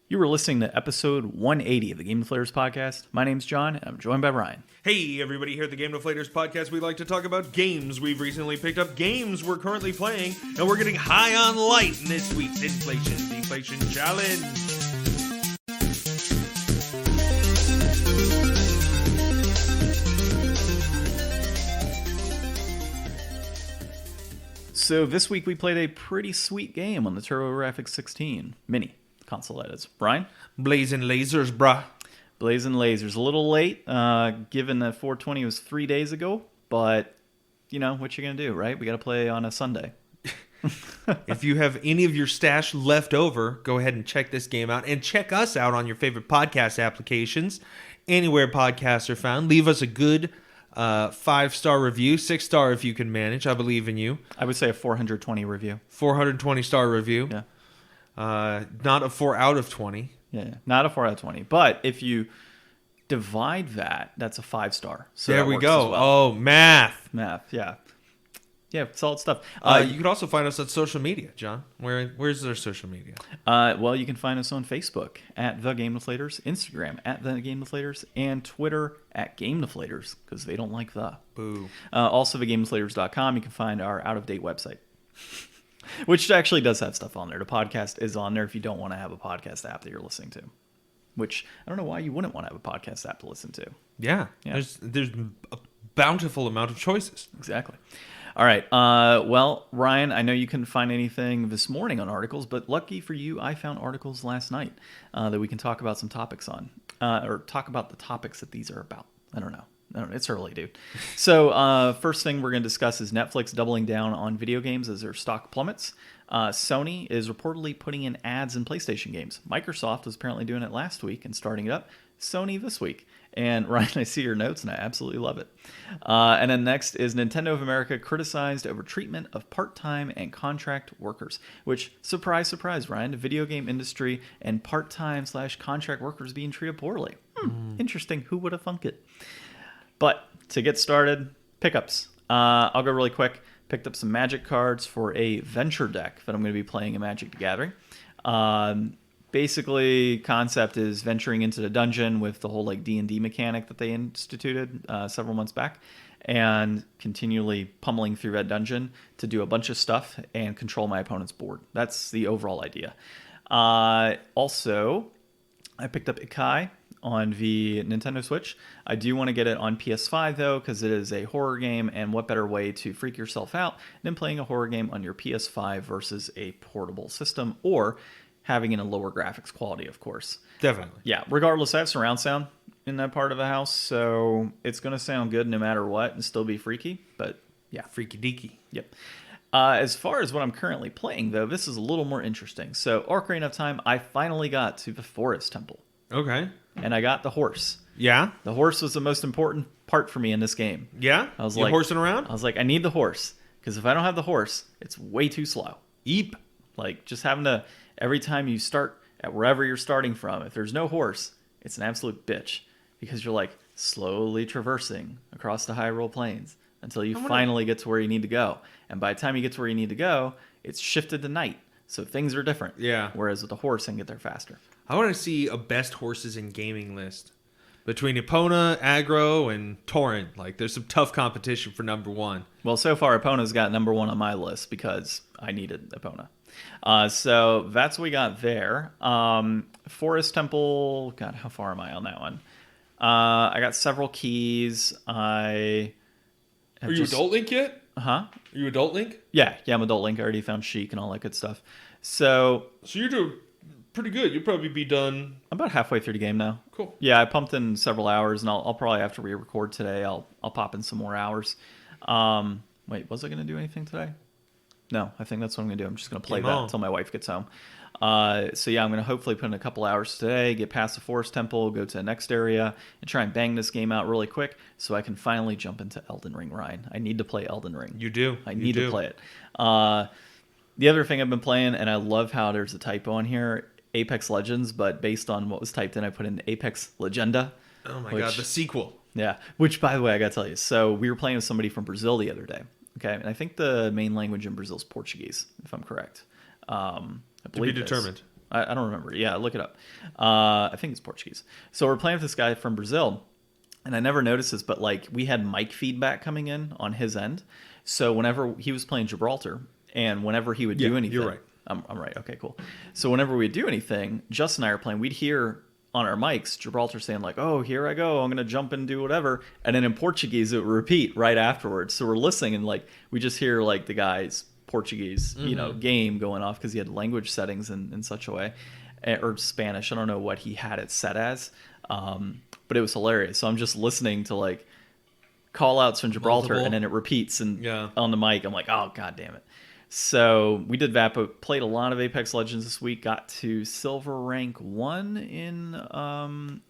You were listening to episode 180 of the Game Deflators Podcast. My name's John, and I'm joined by Ryan. Hey, everybody, here at the Game Deflators Podcast, we like to talk about games we've recently picked up, games we're currently playing, and we're getting high on light in this week's Deflation Challenge. So this week we played a pretty sweet game on the TurboGrafx 16 mini console, that is. Brian? Blazing Lazers, bruh. Blazing Lazers. A little late, given that 420 was 3 days ago, but, you know, what you gonna do, right? We gotta play on a Sunday. If you have any of your stash left over, go ahead and check this game out. And check us out on your favorite podcast applications. Anywhere podcasts are found. Leave us a good 5-star review, 6-star if you can manage. I believe in you. I would say a 420 review. 420-star review. Yeah. Not a 4 out of 20. Yeah, not a 4 out of 20. But if you divide that, that's a 5-star. So there we go. Well. Oh, math. Math, yeah. Yeah, solid stuff. You can also find us on social media, John. Where's our social media? Well, you can find us on Facebook at The Game Deflators, Instagram at The Game Deflators, and Twitter at Game Deflators, because they don't like the. Boo. Also, thegamedeflators.com, you can find our out-of-date website, which actually does have stuff on there. The podcast is on there if you don't want to have a podcast app that you're listening to, which I don't know why you wouldn't want to have a podcast app to listen to. Yeah. There's a bountiful amount of choices. Exactly. All right. Well, Ryan, I know you couldn't find anything this morning on articles, but lucky for you, I found articles last night that we can talk about some topics on, or talk about the topics that these are about. I don't know. It's early, dude. So first thing we're going to discuss is Netflix doubling down on video games as their stock plummets. Sony is reportedly putting in ads in PlayStation games. Microsoft was apparently doing it last week and starting it up. Sony this week. And Ryan, I see your notes and I absolutely love it. And then next is Nintendo of America criticized over treatment of part-time and contract workers, which, surprise, surprise, Ryan, the video game industry and part-time/contract workers being treated poorly. Interesting. Who would have thunk it? But to get started, pickups. I'll go really quick. Picked up some Magic cards for a venture deck that I'm going to be playing in Magic the Gathering. Basically, concept is venturing into the dungeon with the whole like D&D mechanic that they instituted several months back, and continually pummeling through that dungeon to do a bunch of stuff and control my opponent's board. That's the overall idea. Also, I picked up Ikai on the Nintendo Switch. I do want to get it on PS5 though, because it is a horror game, and what better way to freak yourself out than playing a horror game on your PS5 versus a portable system, or having it in a lower graphics quality, of course. Definitely. Yeah, regardless, I have surround sound in that part of the house, so it's going to sound good no matter what and still be freaky, but yeah. Freaky deaky. Yep. As far as what I'm currently playing, though, this is a little more interesting. So, Ocarina of Time, I finally got to the Forest Temple. Okay. And I got the horse. Yeah? The horse was the most important part for me in this game. Yeah? I was you like, horsing around? I was like, I need the horse, because if I don't have the horse, it's way too slow. Eep. Like, just having to... Every time you start at wherever you're starting from, if there's no horse, it's an absolute bitch, because you're like slowly traversing across the Hyrule Plains until you finally get to where you need to go. And by the time you get to where you need to go, it's shifted to night. So things are different. Yeah. Whereas with the horse, I can get there faster. I want to see a best horses in gaming list between Epona, Aggro, and Torrent. Like, there's some tough competition for number one. Well, so far, Epona's got number one on my list because I needed Epona. So that's what we got there. Forest Temple, God, how far am I on that one? I got several keys. Are you Adult Link yet? Huh? Are you Adult Link? Yeah, I'm Adult Link. I already found Sheik and all that good stuff. So you're doing pretty good. You'll probably be done. I'm about halfway through the game now. Cool. Yeah, I pumped in several hours, and I'll probably have to re-record today. I'll pop in some more hours. Wait, was I going to do anything today? No, I think that's what I'm going to do. I'm just going to play that until my wife gets home. So yeah, I'm going to hopefully put in a couple hours today, get past the Forest Temple, go to the next area, and try and bang this game out really quick so I can finally jump into Elden Ring, Ryan. I need to play Elden Ring. You do. I need to play it. The other thing I've been playing, and I love how there's a typo on here, Apex Legends, but based on what was typed in, I put in Apex Legenda. Oh my God, the sequel. Yeah, which, by the way, I got to tell you, so we were playing with somebody from Brazil the other day. Okay, and I think the main language in Brazil is Portuguese, if I'm correct. To be determined. I don't remember. Yeah, look it up. I think it's Portuguese. So we're playing with this guy from Brazil, and I never noticed this, but like we had mic feedback coming in on his end. So whenever he was playing Gibraltar, and whenever he would do anything, you're right. I'm right. Okay, cool. So whenever we'd do anything, Justin and I are playing, we'd hear on our mics Gibraltar saying like, "Oh, here I go. I'm gonna jump and do whatever," and then in Portuguese it would repeat right afterwards. So we're listening and like we just hear like the guy's Portuguese, game going off because he had language settings in such a way, or Spanish. I don't know what he had it set as, but it was hilarious. So I'm just listening to like call outs from Gibraltar, Multiple. and then it repeats and on the mic. I'm like, oh god damn it. So we did that, but played a lot of Apex Legends this week. Got to silver rank 1 in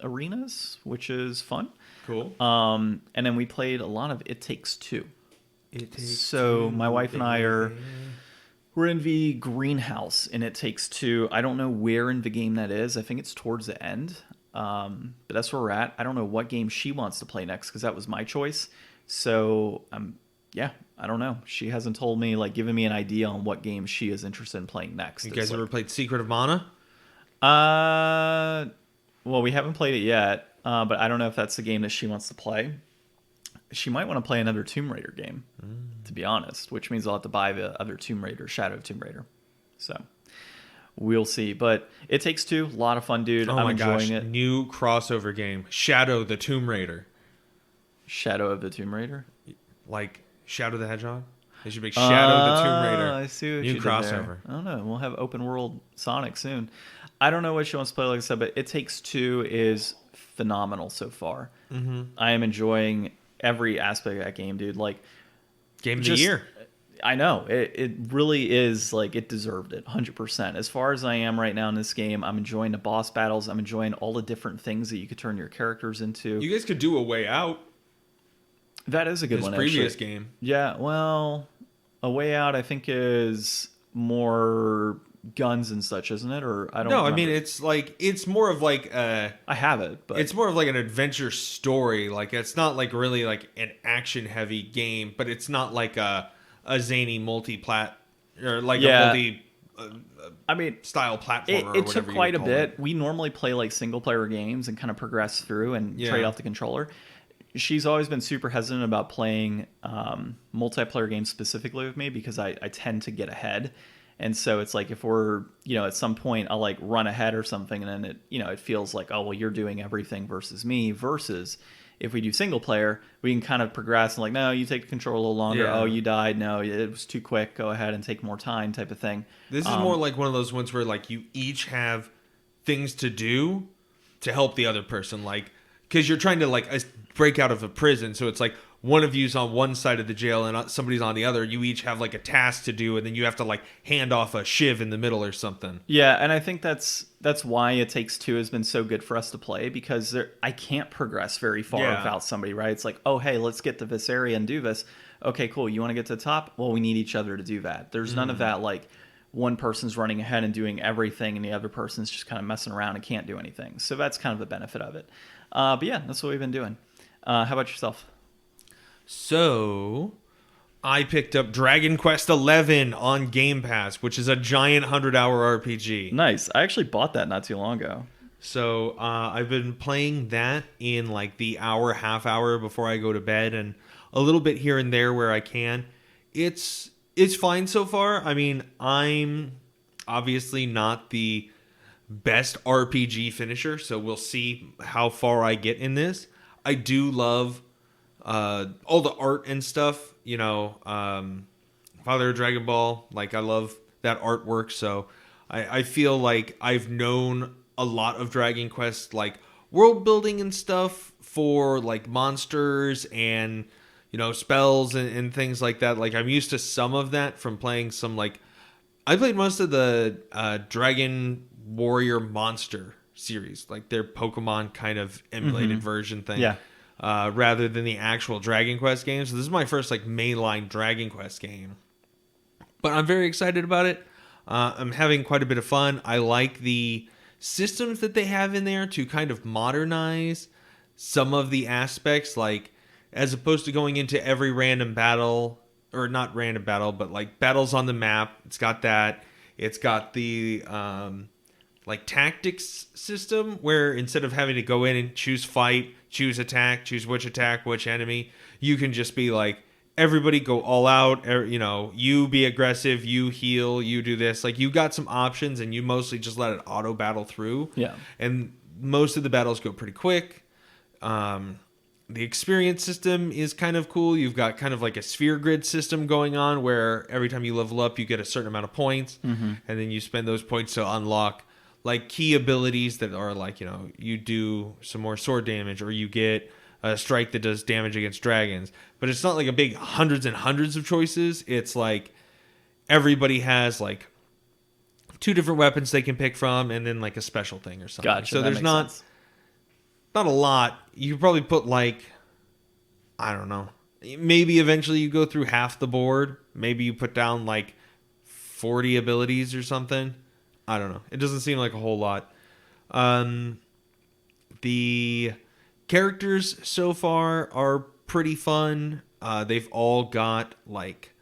arenas, which is fun. Cool. And then we played a lot of It Takes Two. So my wife and I we're in the greenhouse in It Takes Two. I don't know where in the game that is. I think it's towards the end. But that's where we're at. I don't know what game she wants to play next because that was my choice. So I don't know. She hasn't told me, like, given me an idea on what game she is interested in playing next. You guys ever played Secret of Mana? Well, we haven't played it yet, but I don't know if that's the game that she wants to play. She might want to play another Tomb Raider game, to be honest, which means I'll have to buy the other Tomb Raider, Shadow of Tomb Raider. So we'll see. But It Takes Two, a lot of fun, dude. I'm enjoying it. New crossover game, Shadow the Tomb Raider. Shadow of the Tomb Raider? Like Shadow the Hedgehog? They should make Shadow the Tomb Raider. I see what New you crossover. did there. I don't know. We'll have open world Sonic soon. I don't know what she wants to play, like I said, but It Takes Two is phenomenal so far. Mm-hmm. I am enjoying every aspect of that game, dude. Like, Game of the year. I know. It really is, like, it deserved it, 100%. As far as I am right now in this game, I'm enjoying the boss battles. I'm enjoying all the different things that you could turn your characters into. You guys could do A Way Out. That is a good one, actually. Previous actually. game. Yeah, well, A Way Out, I think, is more guns and such, isn't it? Or I don't know. I mean, it's more of like I have it, but it's more of like an adventure story. Like, it's not like really like an action heavy game, but it's not like a zany multi-plat or like a multi style platformer. It took quite a bit. We normally play like single player games and kind of progress through and trade off the controller. She's always been super hesitant about playing multiplayer games specifically with me because I tend to get ahead. And so it's like if we're, at some point I'll like run ahead or something and then it feels like, oh, well, you're doing everything versus me, versus if we do single player, we can kind of progress and like, no, you take the control a little longer. Yeah. Oh, you died. No, it was too quick. Go ahead and take more time type of thing. This is more like one of those ones where like you each have things to do to help the other person. Like, because you're trying to like break out of a prison. So it's like one of you's on one side of the jail and somebody's on the other. You each have like a task to do, and then you have to like hand off a shiv in the middle or something. Yeah, and I think that's why It Takes Two has been so good for us to play, because I can't progress very far without somebody, right? It's like, oh, hey, let's get to this area and do this. Okay, cool. You want to get to the top? Well, we need each other to do that. There's none of that like one person's running ahead and doing everything and the other person's just kind of messing around and can't do anything. So that's kind of the benefit of it. But yeah, that's what we've been doing. How about yourself? So, I picked up Dragon Quest XI on Game Pass, which is a giant 100-hour RPG. Nice. I actually bought that not too long ago. So, I've been playing that in like the half hour before I go to bed, and a little bit here and there where I can. It's fine so far. I mean, I'm obviously not the best RPG finisher, so we'll see how far I get in this. I do love all the art and stuff, Father of Dragon Ball, like I love that artwork. So I feel like I've known a lot of Dragon Quest, like world building and stuff for like monsters and, spells and things like that. Like I'm used to some of that from playing some I played most of the Dragon Warrior Monster series, like their Pokemon kind of emulated version thing. Yeah. Rather than the actual Dragon Quest games. So this is my first mainline Dragon Quest game. But I'm very excited about it. I'm having quite a bit of fun. I like the systems that they have in there to kind of modernize some of the aspects, like as opposed to going into every random battle, or not random battle, but like battles on the map. It's got that. It's got the like tactics system where instead of having to go in and choose fight, choose attack, choose which attack, which enemy, you can just be like, everybody go all out, you know, you be aggressive, you heal, you do this. Like, you got some options and you mostly just let it auto battle through. Yeah. And most of the battles go pretty quick. The experience system is kind of cool. You've got kind of like a sphere grid system going on where every time you level up, you get a certain amount of points. Mm-hmm. And then you spend those points to unlock like key abilities that are like, you know, you do some more sword damage, or you get a strike that does damage against dragons. But it's not like a big hundreds and hundreds of choices. It's like everybody has like 2 different weapons they can pick from, and then like a special thing or something. Gotcha. So there's not a lot. You could probably put like, I don't know, maybe eventually you go through half the board. Maybe you put down like 40 abilities or something. I don't know. It doesn't seem like a whole lot. The characters so far are pretty fun. They've all got like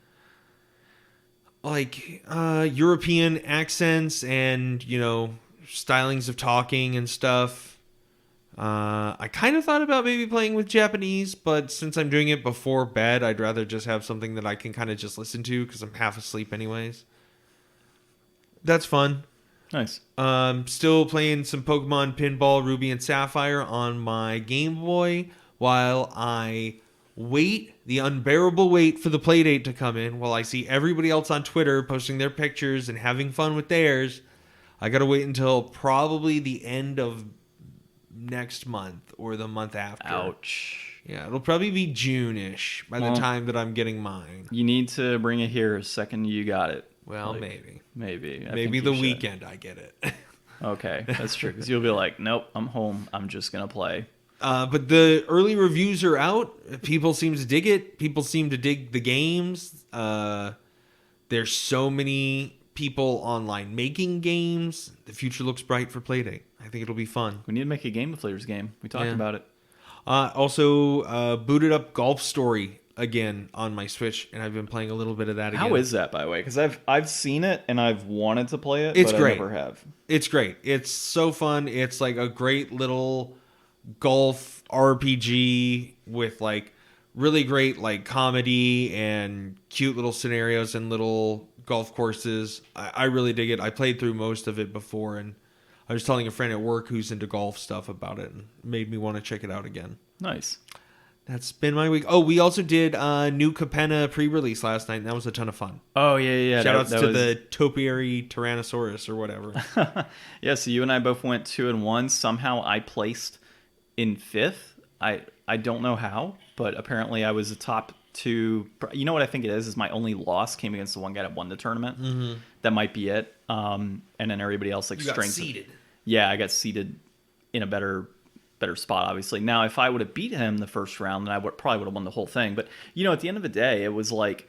European accents and, you know, stylings of talking and stuff. I kind of thought about maybe playing with Japanese, but since I'm doing it before bed, I'd rather just have something that I can kind of just listen to because I'm half asleep anyways. That's fun. Nice. Still playing some Pokemon Pinball Ruby and Sapphire on my Game Boy while I wait the unbearable wait for the Playdate to come in, while I see everybody else on Twitter posting their pictures and having fun with theirs. I gotta wait until probably the end of next month or the month after. Ouch. Yeah, it'll probably be June-ish by the time that I'm getting mine. You need to bring it here the second you got it. Well, like, maybe. Maybe. Maybe the weekend I get it. Okay, that's true. Because you'll be like, nope, I'm home. I'm just going to play. But the early reviews are out. People seem to dig it. People seem to dig the games. There's so many people online making games. The future looks bright for Playdate. I think it'll be fun. We need to make a Game Deflators game. We talked about it. Also, booted up Golf Story again on my Switch, and I've been playing a little bit of that again. How is that, by the way? Because I've seen it and I've wanted to play it, it's but great. I never have. It's great. It's so fun. It's like a great little golf RPG with like really great like comedy and cute little scenarios and little golf courses. I really dig it. I played through most of it before, and I was telling a friend at work who's into golf stuff about it, and it made me want to check it out again. Nice. That's been my week. Oh, we also did new Capenna pre-release last night, and that was a ton of fun. Oh, yeah. Shout-outs to the Topiary Tyrannosaurus or whatever. Yeah, so you and I both went 2-1. Somehow I placed in 5th. I don't know how, but apparently I was the top 2. You know what I think it is my only loss came against the one guy that won the tournament. Mm-hmm. That might be it. And then everybody else like got seeded. Yeah, I got seeded in a better spot, obviously. Now, if I would have beat him the first round, then I probably would have won the whole thing. But, you know, at the end of the day, it was like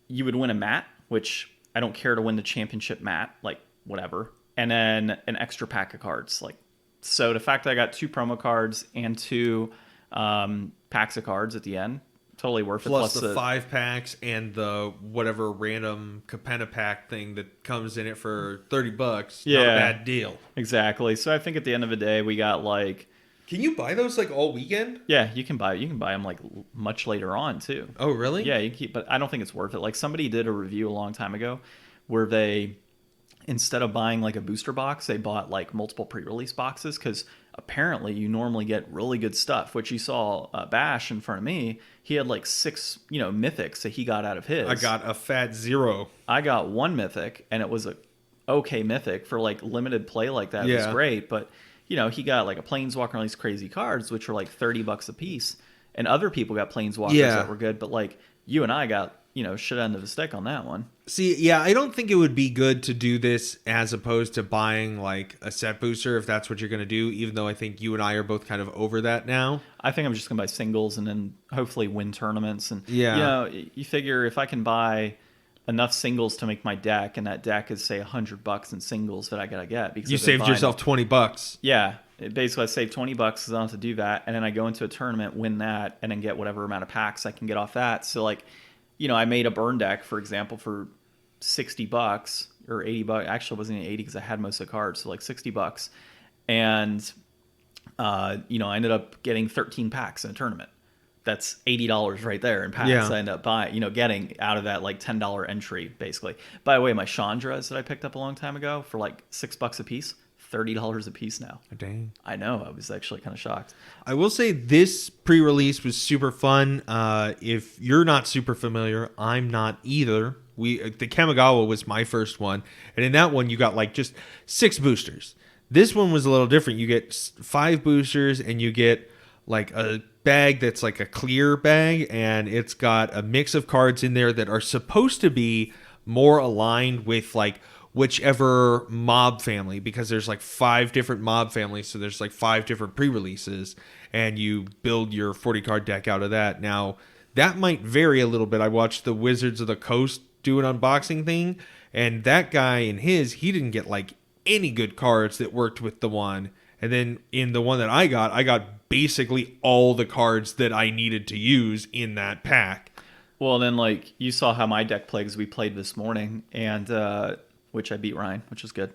you would win a mat, which I don't care to win the championship mat, like whatever, and then an extra pack of cards. Like, so the fact that I got 2 promo cards and 2 packs of cards at the end, totally worth it. Plus the 5 packs and the whatever random Capenna pack thing that comes in it for $30. Yeah. Not a bad deal. Exactly. So I think at the end of the day, we got like... Can you buy those like all weekend? Yeah, you can buy them like much later on too. Oh, really? Yeah, but I don't think it's worth it. Like somebody did a review a long time ago where they, instead of buying like a booster box, they bought like multiple pre-release boxes because apparently you normally get really good stuff. Which you saw Bash in front of me, he had like 6, mythics that he got out of his. I got a fat 0. I got 1 mythic, and it was a okay mythic for like limited play like that. It was great, but. He got like a Planeswalker and all these crazy cards, which were like $30 a piece. And other people got Planeswalkers that were good. But like you and I got, shit end of the stick on that one. See, yeah, I don't think it would be good to do this as opposed to buying like a set booster if that's what you're going to do, even though I think you and I are both kind of over that now. I think I'm just going to buy singles and then hopefully win tournaments. And, you figure if I can buy enough singles to make my deck, and that deck is say $100 in singles that I gotta get because you saved yourself $20. Yeah, basically I saved $20 because I don't have to do that, and then I go into a tournament, win that, and then get whatever amount of packs I can get off that. So like, I made a burn deck, for example, for $60 or $80. Actually, it wasn't even 80 because I had most of the cards, so like $60. And I ended up getting 13 packs in a tournament. That's $80 right there in packs. Yeah. I ended up buying, getting out of that like $10 entry basically. By the way, my Chandras that I picked up a long time ago for like $6 a piece, $30 a piece now. Dang. I know. I was actually kind of shocked. I will say this pre-release was super fun. If you're not super familiar, I'm not either. The Kamigawa was my first one, and in that one you got like just 6 boosters. This one was a little different. You get 5 boosters, and you get like a bag that's like a clear bag, and it's got a mix of cards in there that are supposed to be more aligned with like whichever mob family, because there's like 5 different mob families, so there's like 5 different pre-releases, and you build your 40 card deck out of that. Now that might vary a little bit. I watched the Wizards of the Coast do an unboxing thing, and that guy in he didn't get like any good cards that worked with the one, and then in the one that I got basically all the cards that I needed to use in that pack. Well, then like you saw how my deck played, because we played this morning, and which I beat Ryan, which was good.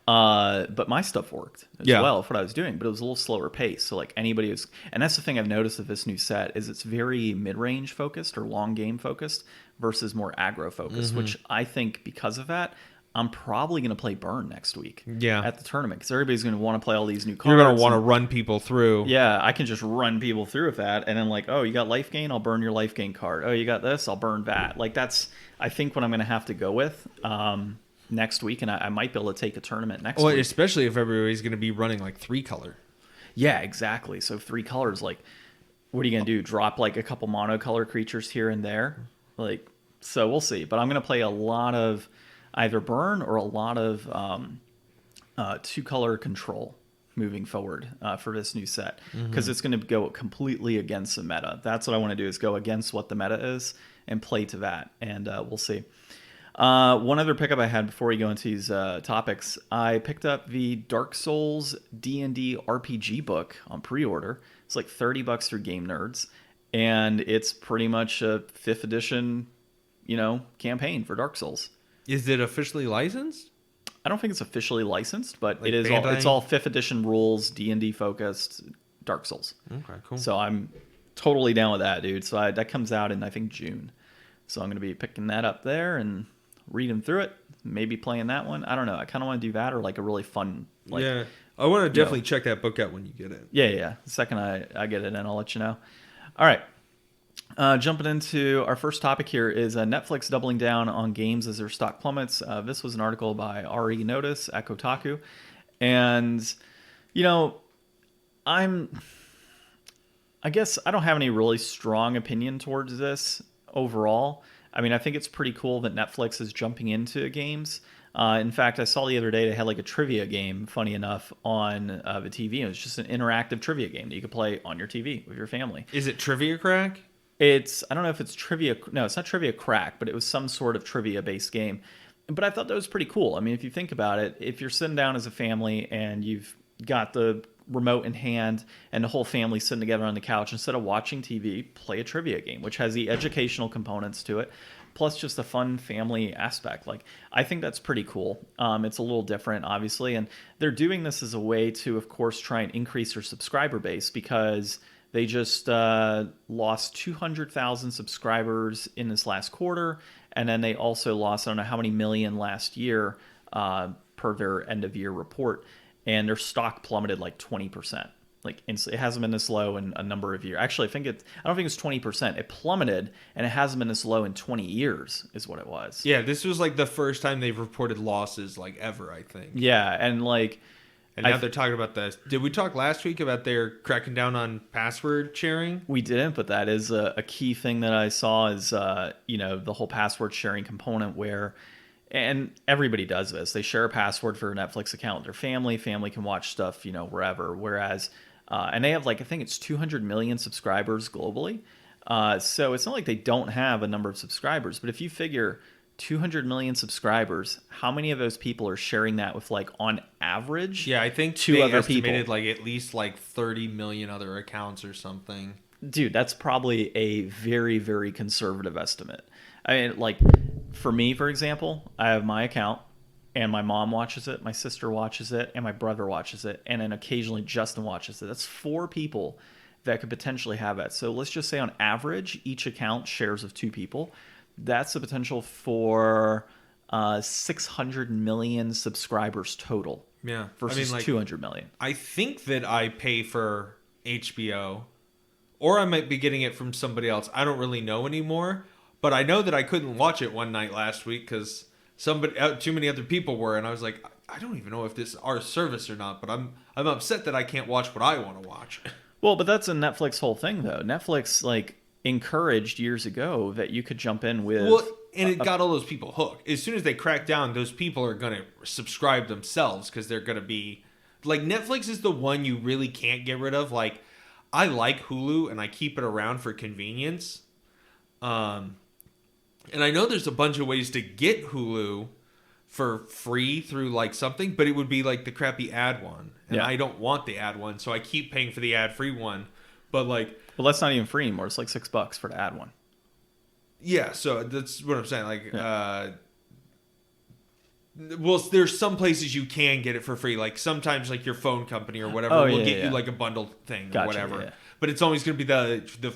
But my stuff worked as well for what I was doing, but it was a little slower pace. So like anybody who's, and that's the thing I've noticed with this new set, is it's very mid-range focused or long game focused versus more aggro focused, which I think because of that, I'm probably going to play Burn next week at the tournament, because everybody's going to want to play all these new cards. You're going to want to run people through. Yeah, I can just run people through with that. And then like, oh, you got life gain? I'll burn your life gain card. Oh, you got this? I'll burn that. Like that's, I think, what I'm going to have to go with next week. And I might be able to take a tournament next week. Especially if everybody's going to be running like 3 color. Yeah, exactly. So 3 colors, like, what are you going to do? Drop like a couple monocolor creatures here and there? Like, so we'll see. But I'm going to play a lot of either burn or a lot of 2-color control moving forward for this new set, because it's going to go completely against the meta. That's what I want to do, is go against what the meta is and play to that, and we'll see. One other pickup I had before we go into these topics, I picked up the Dark Souls D&D RPG book on pre-order. It's like $30 through Game Nerds, and it's pretty much a 5th edition, campaign for Dark Souls. Is it officially licensed? I don't think it's officially licensed, but like it is. It's all 5th edition rules, D&D focused, Dark Souls. Okay, cool. So I'm totally down with that, dude. So that comes out in, I think, June. So I'm going to be picking that up there and reading through it, maybe playing that one. I don't know. I kind of want to do that, or like a really fun. Like, yeah, I want to definitely check that book out when you get it. Yeah. The second I get it in, I'll let you know. All right. Jumping into our first topic here is Netflix doubling down on games as their stock plummets. This was an article by Ari Notice at Kotaku. And, I guess I don't have any really strong opinion towards this overall. I mean, I think it's pretty cool that Netflix is jumping into games. In fact, I saw the other day they had like a trivia game, funny enough, on the TV. It was just an interactive trivia game that you could play on your TV with your family. Is it Trivia Crack? I don't know if it's trivia. No, it's not Trivia Crack, but it was some sort of trivia-based game. But I thought that was pretty cool. I mean, if you think about it, if you're sitting down as a family and you've got the remote in hand and the whole family sitting together on the couch, instead of watching TV, play a trivia game, which has the educational components to it, plus just a fun family aspect. Like, I think that's pretty cool. It's a little different, obviously, and they're doing this as a way to, of course, try and increase their subscriber base, because they just lost 200,000 subscribers in this last quarter, and then they also lost, I don't know how many million last year per their end-of-year report, and their stock plummeted like 20%. Like, it hasn't been this low in a number of years. Actually, I don't think it's 20%. It plummeted, and it hasn't been this low in 20 years, is what it was. Yeah, this was like the first time they've reported losses like ever, I think. Yeah, and like... And now they're talking about this. Did we talk last week about their cracking down on password sharing? We didn't, but that is a key thing that I saw is, the whole password sharing component where, and everybody does this. They share a password for a Netflix account with their family. Family can watch stuff, wherever. Whereas, and they have I think it's 200 million subscribers globally. So it's not like they don't have a number of subscribers. But if you figure 200 million subscribers, how many of those people are sharing that with, like, on average? Yeah, I think two they other estimated people. Like at least like 30 million other accounts or something. Dude, that's probably a very, very conservative estimate. I mean, like, for me, for example, I have my account, and my mom watches it, my sister watches it, and my brother watches it, and then occasionally Justin watches it. That's 4 people that could potentially have that. So let's just say on average, each account shares of 2 people. That's the potential for 600 million subscribers total. Yeah. Versus 200 million. I think that I pay for HBO, or I might be getting it from somebody else. I don't really know anymore, but I know that I couldn't watch it one night last week because too many other people were, and I was like, I don't even know if this is our service or not, but I'm upset that I can't watch what I want to watch. Well, but that's a Netflix whole thing, though. Netflix encouraged years ago that you could jump in with. Well, and it got all those people hooked. As soon as they crack down, those people are going to subscribe themselves because they're going to be Netflix is the one you really can't get rid of. I like Hulu and I keep it around for convenience. And I know there's a bunch of ways to get Hulu for free through something, but it would be the crappy ad one. And I don't want the ad one, so I keep paying for the ad-free one. But well, that's not even free anymore. It's $6 for the ad one. Yeah, so that's what I'm saying. Well, there's some places you can get it for free. Sometimes your phone company or whatever will get you a bundled thing or whatever. Yeah. But it's always going to be the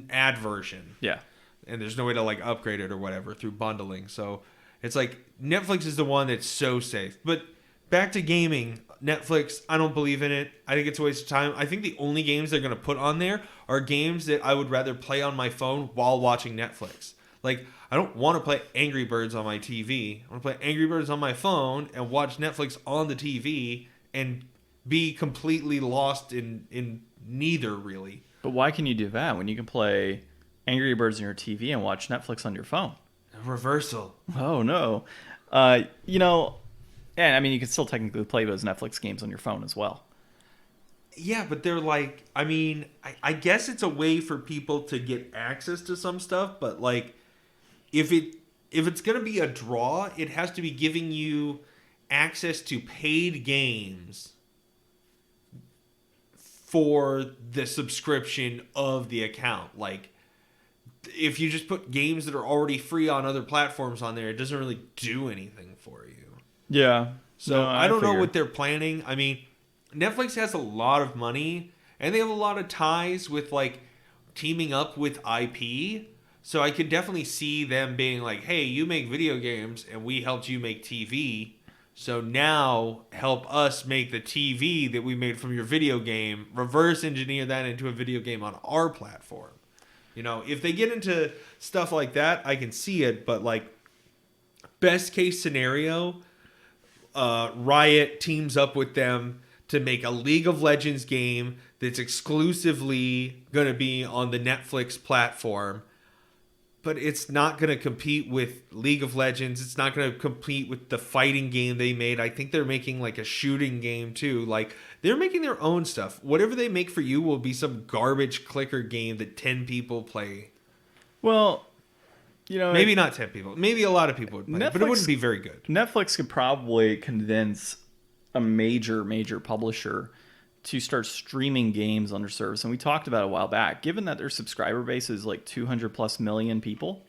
ad version. Yeah. And there's no way to upgrade it or whatever through bundling. So it's Netflix is the one that's so safe. But back to gaming, Netflix, I don't believe in it. I think it's a waste of time. I think the only games they're going to put on there are games that I would rather play on my phone while watching Netflix. I don't want to play Angry Birds on my TV. I want to play Angry Birds on my phone and watch Netflix on the TV and be completely lost in neither, really. But why can you do that when you can play Angry Birds on your TV and watch Netflix on your phone? A reversal. Oh, no. And I mean, you can still technically play those Netflix games on your phone as well. Yeah, but they're I guess it's a way for people to get access to some stuff, but if it's going to be a draw, it has to be giving you access to paid games for the subscription of the account. If you just put games that are already free on other platforms on there, it doesn't really do anything for you. Yeah. So I don't know what they're planning. I mean, Netflix has a lot of money and they have a lot of ties with teaming up with IP. So I could definitely see them being hey, you make video games and we helped you make TV. So now help us make the TV that we made from your video game, reverse engineer that into a video game on our platform. If they get into stuff like that, I can see it. But best case scenario, Riot teams up with them to make a League of Legends game that's exclusively going to be on the Netflix platform. But it's not going to compete with League of Legends. It's not going to compete with the fighting game they made. I think they're making a shooting game too. They're making their own stuff. Whatever they make for you will be some garbage clicker game that 10 people play. Well, maybe not 10 people. Maybe a lot of people would play it, but it wouldn't be very good. Netflix could probably convince a major publisher to start streaming games on their service. And we talked about it a while back. Given that their subscriber base is 200 plus million people,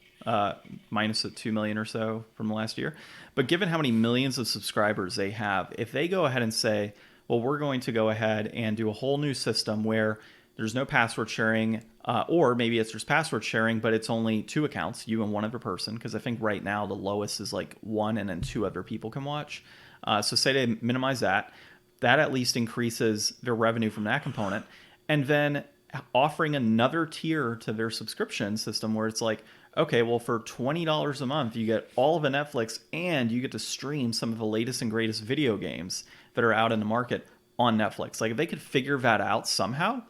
minus the 2 million or so from last year. But given how many millions of subscribers they have, if they go ahead and say, well, we're going to go ahead and do a whole new system where there's no password sharing, or maybe there's password sharing, but it's only 2 accounts, you and one other person. Because I think right now the lowest is 1 and then 2 other people can watch. So say they minimize that. That at least increases their revenue from that component. And then offering another tier to their subscription system where it's okay, well, for $20 a month, you get all of the Netflix and you get to stream some of the latest and greatest video games that are out in the market on Netflix. If they could figure that out somehow,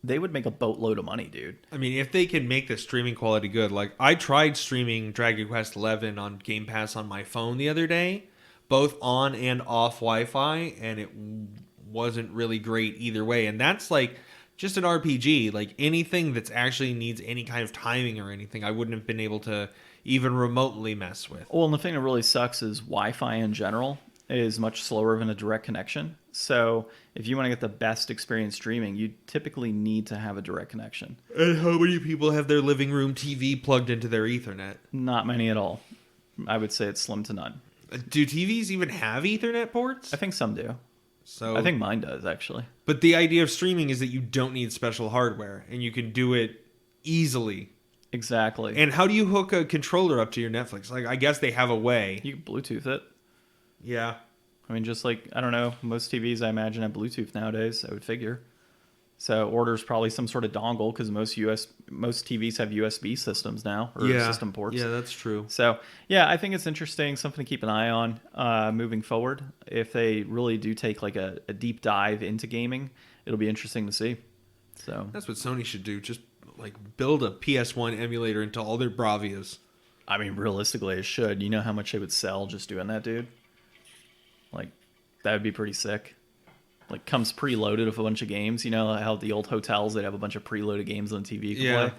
they would make a boatload of money, dude. I mean, if they can make the streaming quality good. I tried streaming Dragon Quest XI on Game Pass on my phone the other day, both on and off Wi-Fi, and it wasn't really great either way. And that's just an RPG. Anything that's actually needs any kind of timing or anything, I wouldn't have been able to even remotely mess with. Well, and the thing that really sucks is Wi-Fi in general is much slower than a direct connection. So if you want to get the best experience streaming, you typically need to have a direct connection. And how many people have their living room TV plugged into their Ethernet? Not many at all. I would say it's slim to none. Do TVs even have Ethernet ports? I think some do. So I think mine does, actually. But the idea of streaming is that you don't need special hardware and you can do it easily. Exactly. And how do you hook a controller up to your Netflix? Like, I guess they have a way. You can Bluetooth it. Yeah. I mean, just like, I don't know, most TVs I imagine have Bluetooth nowadays, I would figure. So orders probably some sort of dongle because most TVs have USB systems now, or system ports. Yeah, that's true. So, yeah, I think it's interesting, something to keep an eye on moving forward. If they really do take like a deep dive into gaming, it'll be interesting to see. So that's what Sony should do. Just like build a PS1 emulator into all their Bravias. I mean, realistically, it should. You know how much they would sell just doing that, dude? Like, that would be pretty sick. Like, comes preloaded with a bunch of games. You know how the old hotels, they'd have a bunch of preloaded games on TV you could play?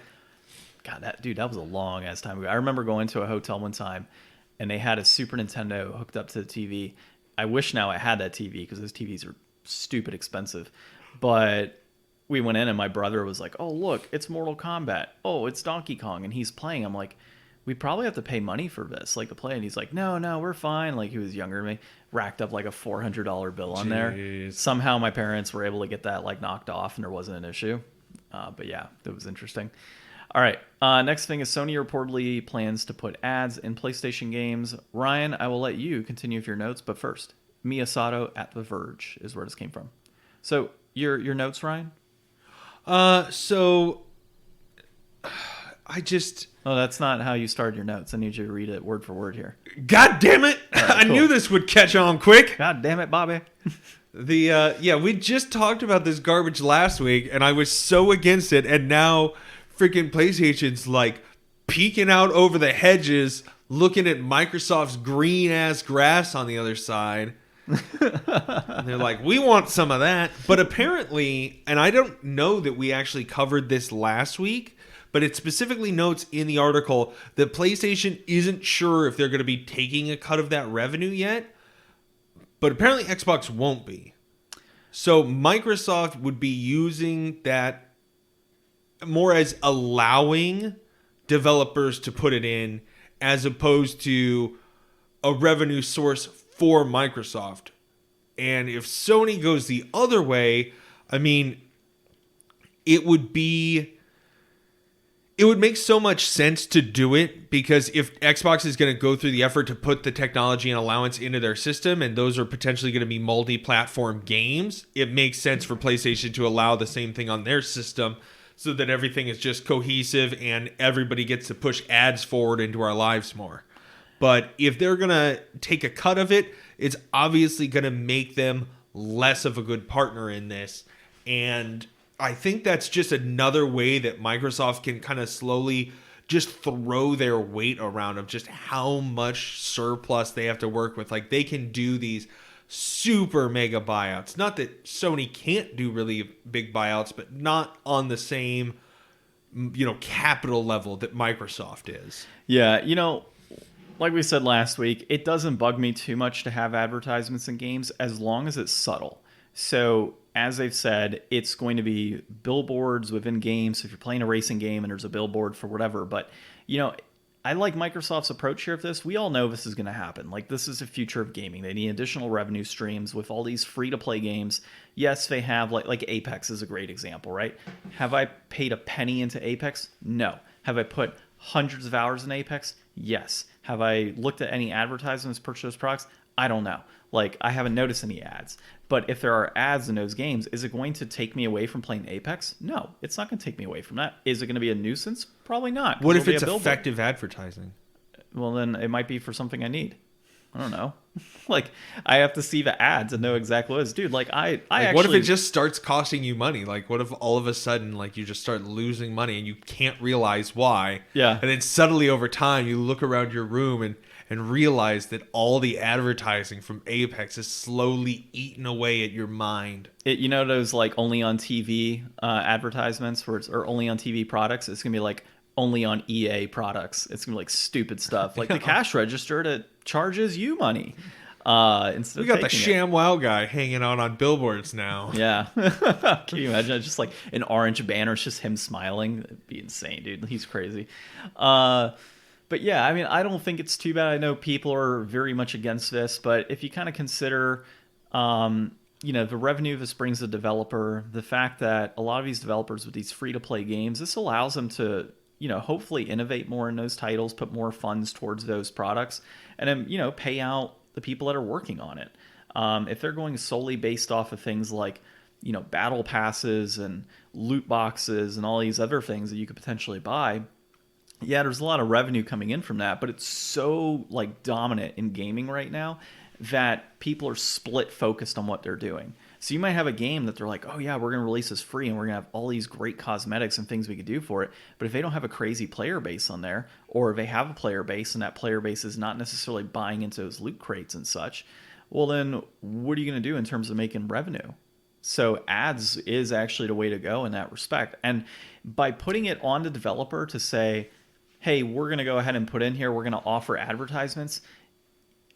God, that was a long-ass time ago. I remember going to a hotel one time, and they had a Super Nintendo hooked up to the TV. I wish now I had that TV, because those TVs are stupid expensive. But we went in, and my brother was like, oh, look, it's Mortal Kombat. Oh, it's Donkey Kong. And he's playing. I'm like, we probably have to pay money for this, like, to play. And he's like, no, we're fine. Like, he was younger than me. Racked up like a $400 bill on there. Somehow my parents were able to get that like knocked off and there wasn't an issue. But yeah, that was interesting. All right. Next thing is Sony reportedly plans to put ads in PlayStation games. Ryan, I will let you continue with your notes, but first, Miyasato at The Verge is where this came from. So your notes, Ryan? So I just... Oh, that's not how you started your notes. I need you to read it word for word here. God damn it! Right, I knew this would catch on quick. God damn it, Bobby. We just talked about this garbage last week, and I was so against it, and now freaking PlayStation's like peeking out over the hedges, looking at Microsoft's green ass grass on the other side. And they're like, we want some of that. But apparently, and I don't know that we actually covered this last week, but it specifically notes in the article that PlayStation isn't sure if they're going to be taking a cut of that revenue yet. But apparently Xbox won't be. So Microsoft would be using that more as allowing developers to put it in, as opposed to a revenue source for Microsoft. And if Sony goes the other way, I mean, it would make so much sense to do it, because if Xbox is going to go through the effort to put the technology and allowance into their system, and those are potentially going to be multi-platform games, it makes sense for PlayStation to allow the same thing on their system, so that everything is just cohesive and everybody gets to push ads forward into our lives more. But if they're going to take a cut of it, it's obviously going to make them less of a good partner in this. And I think that's just another way that Microsoft can kind of slowly just throw their weight around of just how much surplus they have to work with. Like, they can do these super mega buyouts. Not that Sony can't do really big buyouts, but not on the same, capital level that Microsoft is. Yeah, like we said last week, it doesn't bug me too much to have advertisements in games as long as it's subtle. So, as they've said, it's going to be billboards within games. So if you're playing a racing game and there's a billboard for whatever. But, I like Microsoft's approach here of this. We all know this is going to happen. Like, this is the future of gaming. They need additional revenue streams with all these free-to-play games. Yes, they have, like Apex is a great example, right? Have I paid a penny into Apex? No. Have I put hundreds of hours in Apex? Yes. Have I looked at any advertisements, purchased those products? I don't know. Like, I haven't noticed any ads. But if there are ads in those games, is it going to take me away from playing Apex? No, it's not going to take me away from that. Is it going to be a nuisance? Probably not. What if it's effective advertising? Well, then it might be for something I need. I don't know. Like, I have to see the ads and know exactly what it is. Dude, actually... What if it just starts costing you money? Like, what if all of a sudden, you just start losing money and you can't realize why? Yeah. And then suddenly over time, you look around your room and realize that all the advertising from Apex is slowly eating away at your mind. Those, only on TV advertisements or only on TV products? It's going to be, only on EA products. It's going to be, stupid stuff. Like, the cash register that charges you money. We got the ShamWow guy hanging out on billboards now. Yeah. Can you imagine? Just, an orange banner. It's just him smiling. It'd be insane, dude. He's crazy. But yeah, I mean, I don't think it's too bad. I know people are very much against this, but if you kind of consider, the revenue this brings the developer, the fact that a lot of these developers with these free to play games, this allows them to, hopefully innovate more in those titles, put more funds towards those products, and then, pay out the people that are working on it. If they're going solely based off of things like, battle passes and loot boxes and all these other things that you could potentially buy, yeah, there's a lot of revenue coming in from that, but it's so like dominant in gaming right now that people are split focused on what they're doing. So you might have a game that they're like, oh yeah, we're going to release this free and we're going to have all these great cosmetics and things we could do for it. But if they don't have a crazy player base on there, or if they have a player base and that player base is not necessarily buying into those loot crates and such, well then what are you going to do in terms of making revenue? So ads is actually the way to go in that respect. And by putting it on the developer to say, hey, we're going to go ahead and put in here, we're going to offer advertisements.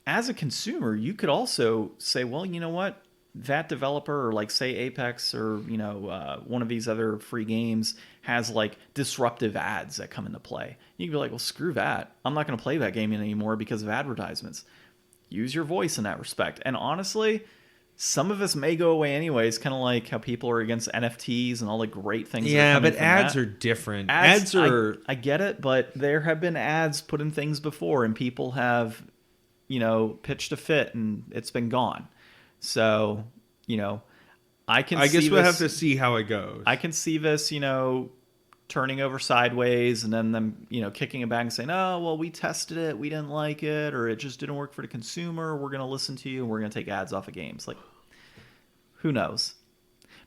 As a consumer, you could also say, well, you know what? That developer, or like say Apex or, one of these other free games has like disruptive ads that come into play. You can be like, well, screw that. I'm not going to play that game anymore because of advertisements. Use your voice in that respect. And honestly, some of us may go away anyways, kind of like how people are against NFTs and all the great things. Yeah, but ads that. are different. Ads are... I get it, but there have been ads put in things before, and people have, pitched a fit, and it's been gone. So, I guess we'll have to see how it goes. I can see this, turning over sideways, and then them, kicking it back and saying, oh, well, we tested it, we didn't like it, or it just didn't work for the consumer. We're going to listen to you, and we're going to take ads off of games. Like, who knows?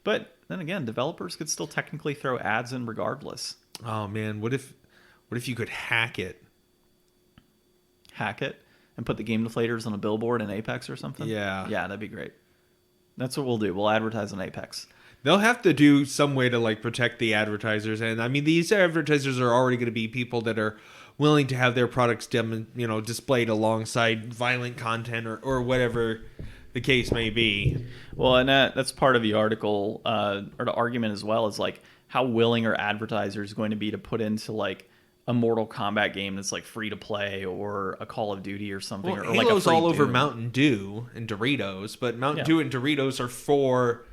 But then again, developers could still technically throw ads in regardless. Oh man, what if you could hack it? Hack it and put the Game Deflators on a billboard in Apex or something? Yeah. Yeah, that'd be great. That's what we'll do. We'll advertise on Apex. They'll have to do some way to like protect the advertisers, and I mean these advertisers are already going to be people that are willing to have their products displayed alongside violent content or whatever the case may be. Well, and that's part of the article or the argument as well, is like how willing are advertisers going to be to put into like a Mortal Kombat game that's like free to play, or a Call of Duty or something, well, or like Halo's a free all over Doom. Mountain Dew and Doritos, but Mountain Dew and Doritos are for,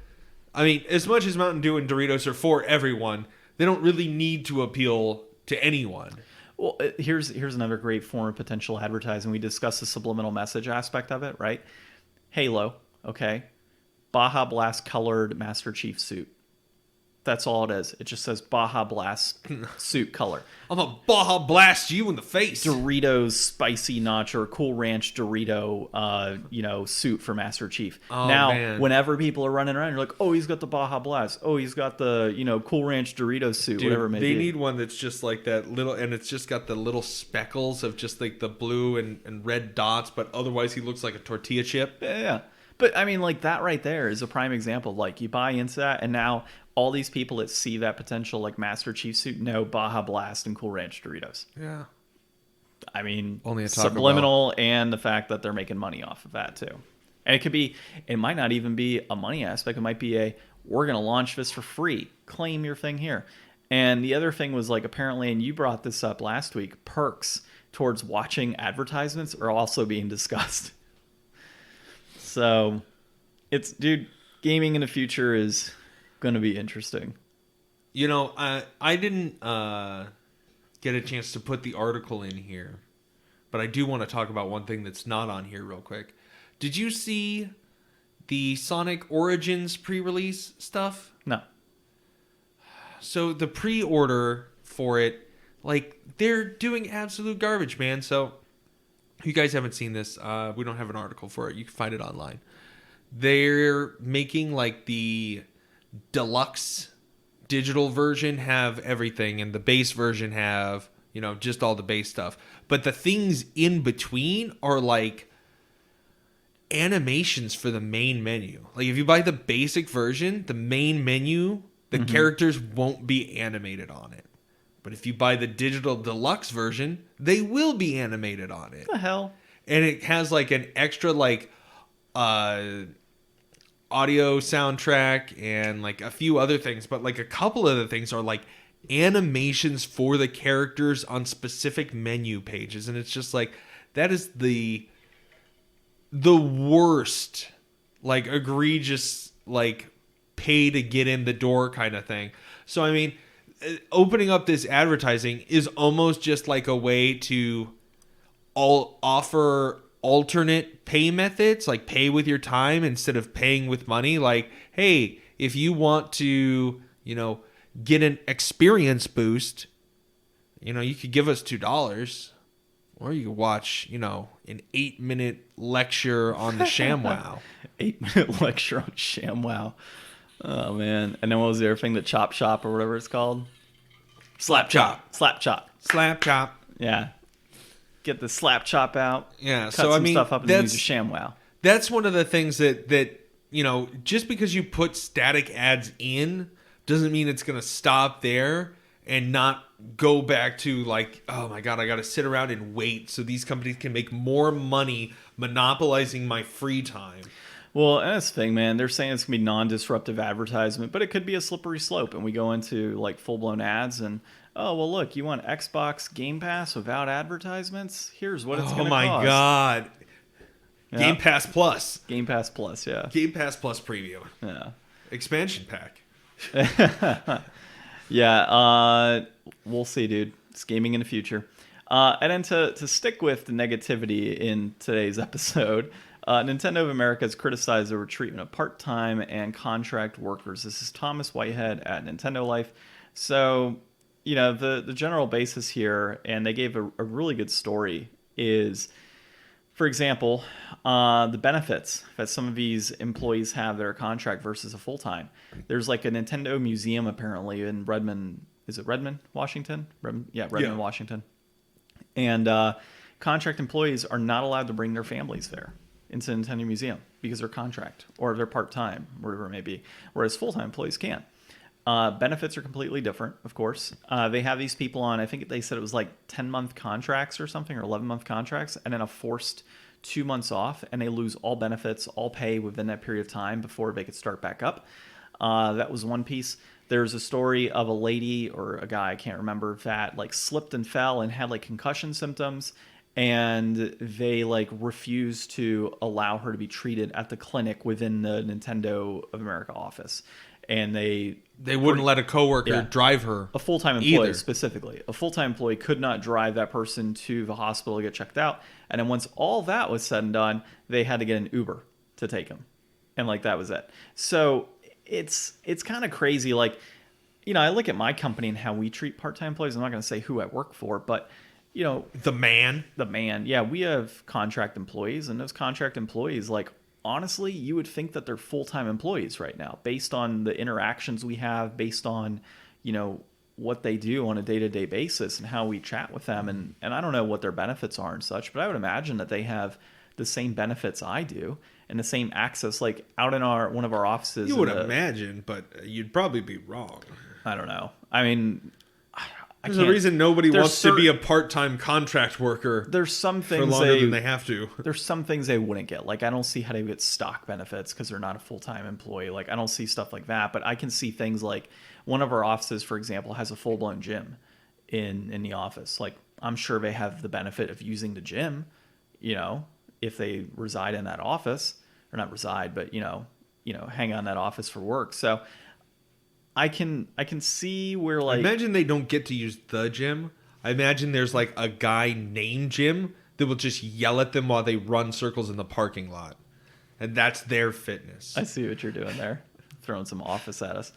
I mean, as much as Mountain Dew and Doritos are for everyone, they don't really need to appeal to anyone. Well, here's another great form of potential advertising. We discussed the subliminal message aspect of it, right? Halo, okay. Baja Blast colored Master Chief suit. That's all it is. It just says Baja Blast suit color. I'm gonna Baja Blast you in the face. Doritos spicy nacho or Cool Ranch Dorito, suit for Master Chief. Oh, now, man. whenever people are running around, you're like, oh, he's got the Baja Blast. Oh, he's got the, Cool Ranch Doritos suit, Dude, whatever it may be. They need one that's just like that little, and it's just got the little speckles of just like the blue and red dots, but otherwise he looks like a tortilla chip. Yeah. But I mean, like that right there is a prime example. Like you buy into that, and now all these people that see that potential like Master Chief suit know Baja Blast and Cool Ranch Doritos. Yeah. I mean, Only a Taco subliminal Bell. And the fact that they're making money off of that too. And it might not even be a money aspect. It might be we're going to launch this for free. Claim your thing here. And the other thing was like, apparently, and you brought this up last week, perks towards watching advertisements are also being discussed. So gaming in the future is going to be interesting. I didn't get a chance to put the article in here, but I do want to talk about one thing that's not on here real quick. Did you see the Sonic Origins pre-release stuff? No. So the pre-order for it, like, they're doing absolute garbage, man. So if you guys haven't seen this, we don't have an article for it. You can find it online. They're making like the deluxe digital version have everything, and the base version have, just all the base stuff. But the things in between are like animations for the main menu. Like if you buy the basic version, the main menu, the characters won't be animated on it. But if you buy the digital deluxe version, they will be animated on it. What the hell? And it has like an extra like audio soundtrack and like a few other things, but like a couple of the things are like animations for the characters on specific menu pages, and it's just like, that is the worst, like, egregious, like, pay to get in the door kind of thing. So I mean, opening up this advertising is almost just like a way to offer alternate pay methods, like pay with your time instead of paying with money. Like, hey, if you want to, get an experience boost, you could give us $2, or you could watch, an 8-minute lecture on the ShamWow. 8-minute lecture on ShamWow. Oh man! And then what was the other thing? The Chop Shop or whatever it's called. Slap Chop. Slap Chop. Slap Chop. Yeah. Get the Slap Chop out. Yeah. Cut some stuff up and use a ShamWow. That's one of the things that just because you put static ads in doesn't mean it's going to stop there and not go back to like, oh my God, I got to sit around and wait so these companies can make more money monopolizing my free time. Well, and that's the thing, man. They're saying it's going to be non-disruptive advertisement, but it could be a slippery slope. And we go into like full-blown ads and, oh, well, look, you want Xbox Game Pass without advertisements? Here's what it's going to cost. Oh, my God. Yeah. Game Pass Plus. Game Pass Plus, yeah. Game Pass Plus Preview. Yeah. Expansion pack. Yeah, we'll see, dude. It's gaming in the future. And then to stick with the negativity in today's episode, Nintendo of America has criticized the treatment of part-time and contract workers. This is Thomas Whitehead at Nintendo Life. So, the general basis here, and they gave a really good story, is, for example, the benefits that some of these employees have that are contract versus a full-time. There's like a Nintendo museum apparently in Redmond. Is it Redmond, Washington? Redmond, Washington. And contract employees are not allowed to bring their families there into the Nintendo Museum because they're contract or they're part-time, whatever it may be, whereas full-time employees can. Benefits are completely different, of course. They have these people on, I think they said it was like 10-month contracts or something, or 11-month contracts, and then a forced 2 months off, and they lose all benefits, all pay within that period of time before they could start back up. That was one piece. There's a story of a lady or a guy, I can't remember, that like slipped and fell and had like concussion symptoms, and they like refused to allow her to be treated at the clinic within the Nintendo of America office. And they wouldn't let a coworker drive her. A full-time employee specifically. A full-time employee could not drive that person to the hospital to get checked out. And then once all that was said and done, they had to get an Uber to take him. And like that was it. So it's kind of crazy. Like, I look at my company and how we treat part-time employees. I'm not going to say who I work for, but the man. Yeah, we have contract employees, and those contract employees, like, honestly, you would think that they're full-time employees right now based on the interactions we have, based on, what they do on a day-to-day basis and how we chat with them. And I don't know what their benefits are and such, but I would imagine that they have the same benefits I do and the same access, like out in one of our offices. You would imagine, but you'd probably be wrong. I don't know. I mean, there's a reason nobody wants to be a part-time contract worker. There's some things for longer than they have to. There's some things they wouldn't get. Like, I don't see how they get stock benefits because they're not a full-time employee. Like, I don't see stuff like that. But I can see things like one of our offices, for example, has a full-blown gym in the office. Like, I'm sure they have the benefit of using the gym, if they reside in that office, or not reside, but hang on that office for work. So I can see where, like, I imagine they don't get to use the gym. I imagine there's like a guy named Jim that will just yell at them while they run circles in the parking lot, and that's their fitness. I see what you're doing there, throwing some office at us.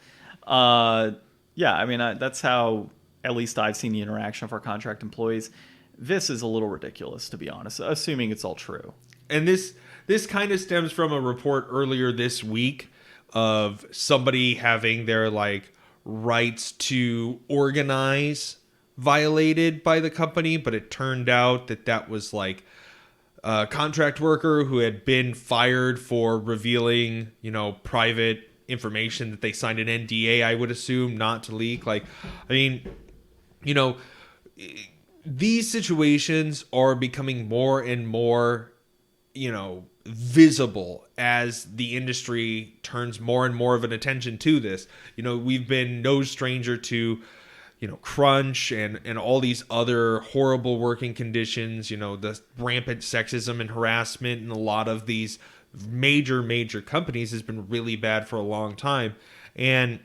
Yeah, I mean, that's how at least I've seen the interaction of our contract employees. This is a little ridiculous, to be honest, assuming it's all true. And this kind of stems from a report earlier this week of somebody having their like rights to organize violated by the company, but it turned out that was like a contract worker who had been fired for revealing, private information that they signed an NDA, I would assume, not to leak. Like, I mean, these situations are becoming more and more, visible as the industry turns more and more of an attention to this. We've been no stranger to crunch and all these other horrible working conditions, the rampant sexism and harassment in a lot of these major companies has been really bad for a long time. And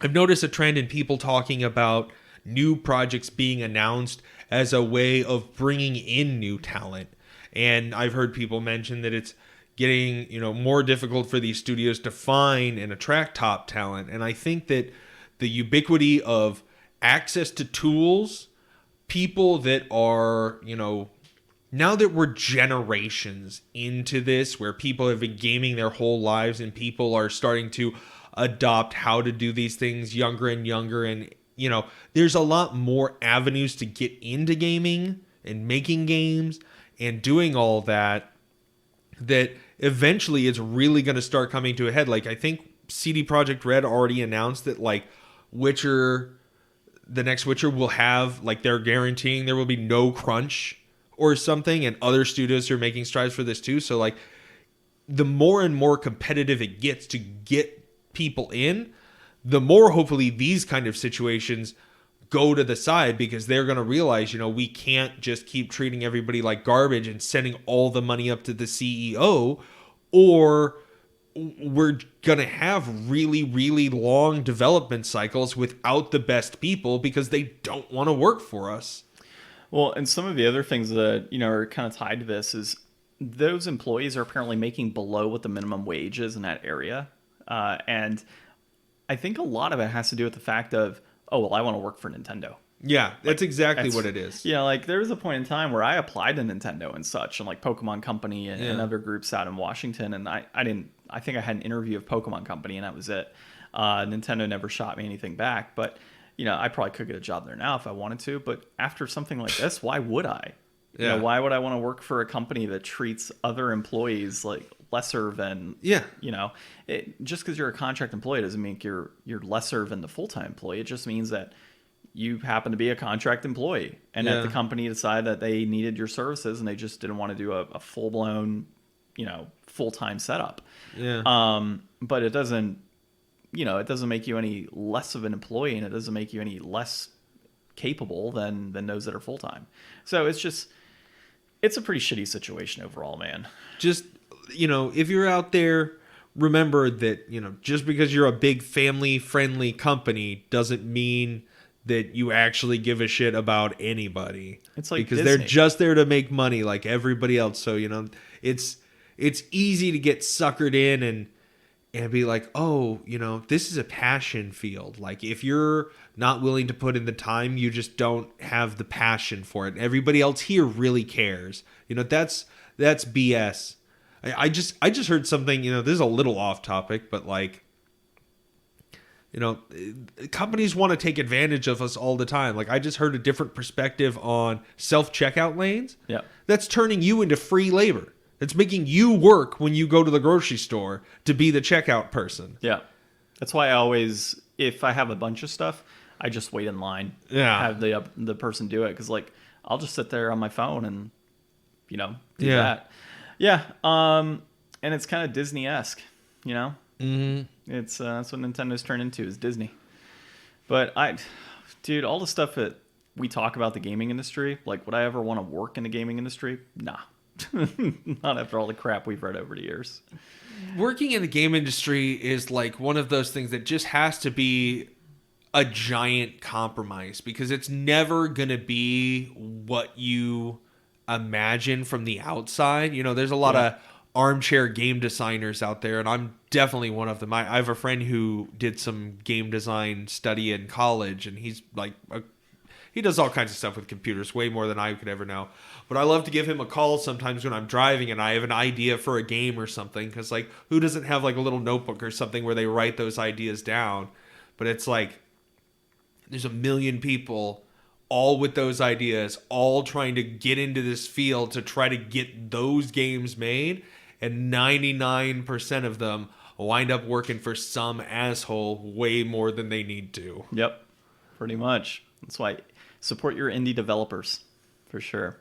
I've noticed a trend in people talking about new projects being announced as a way of bringing in new talent. And I've heard people mention that it's getting, more difficult for these studios to find and attract top talent. And I think that the ubiquity of access to tools, people that are, now that we're generations into this, where people have been gaming their whole lives and people are starting to adopt how to do these things younger and younger, and there's a lot more avenues to get into gaming and making games and doing all that eventually it's really going to start coming to a head. Like, I think CD Projekt Red already announced that, like, the next Witcher will have, like, they're guaranteeing there will be no crunch or something, and other studios are making strides for this too. So, like, the more and more competitive it gets to get people in, the more hopefully these kind of situations go to the side, because they're going to realize, we can't just keep treating everybody like garbage and sending all the money up to the CEO, or we're going to have really, really long development cycles without the best people because they don't want to work for us. Well, and some of the other things that, are kind of tied to this is those employees are apparently making below what the minimum wage is in that area. And I think a lot of it has to do with the fact of, oh, well, I want to work for Nintendo. Yeah, that's exactly what it is. Yeah, like there was a point in time where I applied to Nintendo and such, and like Pokemon Company and other groups out in Washington, and I think I had an interview of Pokemon Company, and that was it. Nintendo never shot me anything back, but I probably could get a job there now if I wanted to. But after something like this, why would I? Why would I want to work for a company that treats other employees like lesser than? Just because you're a contract employee doesn't mean you're lesser than the full-time employee. It just means that you happen to be a contract employee, and that the company decided that they needed your services and they just didn't want to do a full-blown, full-time setup. But it doesn't, it doesn't make you any less of an employee, and it doesn't make you any less capable than those that are full-time. So it's a pretty shitty situation overall, man. Just, if you're out there, remember that, just because you're a big family-friendly company doesn't mean that you actually give a shit about anybody. It's like because Disney. They're just there to make money like everybody else. So, it's easy to get suckered in and be like, oh, this is a passion field. Like, if you're not willing to put in the time, you just don't have the passion for it. Everybody else here really cares. That's BS. I just heard something, this is a little off topic, but like, companies want to take advantage of us all the time. Like, I just heard a different perspective on self-checkout lanes. Yeah. That's turning you into free labor. It's making you work when you go to the grocery store to be the checkout person. Yeah. That's why I always, if I have a bunch of stuff, I just wait in line. Yeah. Have the person do it. Because, like, I'll just sit there on my phone and, do that. Yeah. And it's kind of Disney-esque, Mm-hmm. It's that's what Nintendo's turned into, is Disney. But dude, all the stuff that we talk about the gaming industry, like, would I ever want to work in the gaming industry? Nah. Not after all the crap we've read over the years. Working in the game industry is like one of those things that just has to be a giant compromise, because it's never going to be what you imagine from the outside. There's a lot of armchair game designers out there, and I'm definitely one of them. I have a friend who did some game design study in college, and he's like he does all kinds of stuff with computers, way more than I could ever know. But I love to give him a call sometimes when I'm driving and I have an idea for a game or something, because, like, who doesn't have, like, a little notebook or something where they write those ideas down? But it's like there's a million people all with those ideas, all trying to get into this field to try to get those games made, and 99% of them wind up working for some asshole way more than they need to. Yep, pretty much. That's why support your indie developers, for sure.